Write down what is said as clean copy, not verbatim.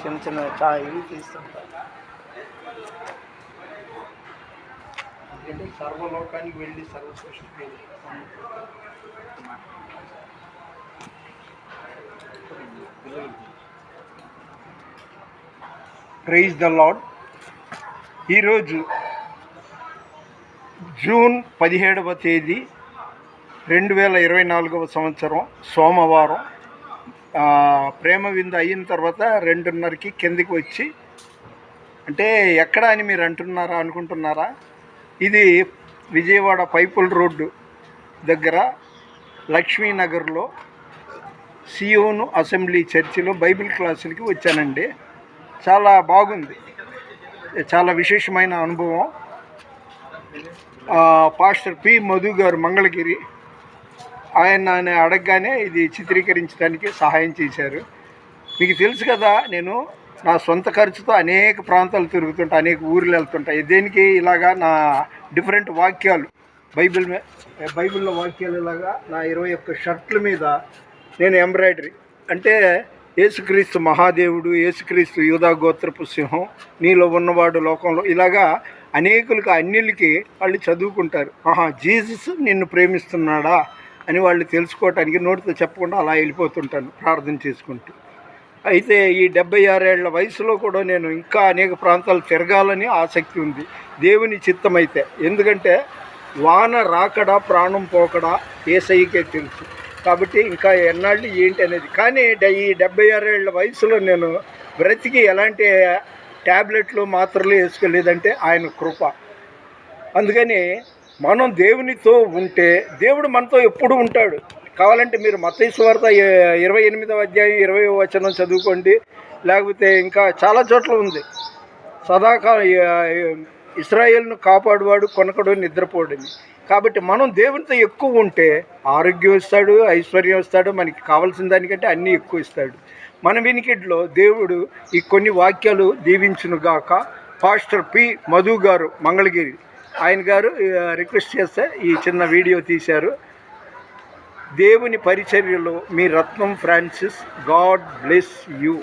చిన్న చిన్న ఇవి తీస్తుంటారు. ఎందుకంటే సర్వలోకానికి వెళ్ళి సర్వసృష్టికి ప్రైజ్ ద లార్డ్. ఈరోజు జూన్ 17వ తేదీ 2024 సంవత్సరం సోమవారం. ప్రేమ విందు అయిన తర్వాత 2:30కి కిందికి వచ్చి, అంటే ఎక్కడ అని మీరు అనుకుంటున్నారా? ఇది విజయవాడ పైపుల్ రోడ్డు దగ్గర లక్ష్మీనగర్లో సియోను అసెంబ్లీ చర్చిలో బైబిల్ క్లాసులకి వచ్చానండి. చాలా బాగుంది, చాలా విశేషమైన అనుభవం. పాస్టర్ పి మధు గారు మంగళగిరి, ఆయన అడగగానే ఇది చిత్రీకరించడానికి సహాయం చేశారు. మీకు తెలుసు కదా, నేను నా సొంత ఖర్చుతో అనేక ప్రాంతాలు తిరుగుతుంటా, అనేక ఊర్లు వెళ్తుంటా. దేనికి ఇలాగా నా డిఫరెంట్ వాక్యాలు బైబిల్లో వాక్యాలు ఇలాగా నా 21 షర్ట్ల మీద నేను ఎంబ్రాయిడరీ, అంటే యేసుక్రీస్తు మహాదేవుడు, యేసుక్రీస్తు యూదా గోత్రపు సింహం, నీలో ఉన్నవాడు లోకంలో, ఇలాగా అనేకులకి అన్యులకి వాళ్ళు చదువుకుంటారు. జీసస్ నిన్ను ప్రేమిస్తున్నాడా అని వాళ్ళు తెలుసుకోవటానికి నోటితో చెప్పకుండా అలా వెళ్ళిపోతుంటాను ప్రార్థన చేసుకుంటూ. అయితే ఈ 76 ఏళ్ల వయసులో కూడా నేను ఇంకా అనేక ప్రాంతాలు తిరగాలని ఆసక్తి ఉంది, దేవుని చిత్తమైతే. ఎందుకంటే వాన రాకడా ప్రాణం పోకడా యేసయ్యకే తెలుసు. కాబట్టి ఇంకా ఎన్నాళ్ళు ఏంటి అనేది. కానీ ఈ 76 ఏళ్ల వయసులో నేను బ్రతికి ఎలాంటి ట్యాబ్లెట్లు మాత్రలు వేసుకోలేదంటే ఆయన కృప. అందుకని మనం దేవునితో ఉంటే దేవుడు మనతో ఎప్పుడు ఉంటాడు. కావాలంటే మీరు మత్తయి సువార్త 28వ అధ్యాయం 20వ వచనం చదువుకోండి, లేకపోతే ఇంకా చాలా చోట్ల ఉంది. సదాకాలం ఇశ్రాయేలును కాపాడువాడు కొనకడు నిద్రపోడని. కాబట్టి మనం దేవునితో ఎక్కువ ఉంటే ఆరోగ్యం ఇస్తాడు, ఐశ్వర్యం ఇస్తాడు, మనకి కావాల్సిన దానికంటే అన్నీ ఎక్కువ ఇస్తాడు. మన వినికిడిలో దేవుడు ఈ కొన్ని వాక్యాలు దీవించునుగాక. పాస్టర్ పి మధు గారు మంగళగిరి, ఆయన గారు రిక్వెస్ట్ చేస్తే ఈ చిన్న వీడియో తీశారు. దేవుని పరిచర్యలో మీ రత్నం ఫ్రాన్సిస్. God bless you.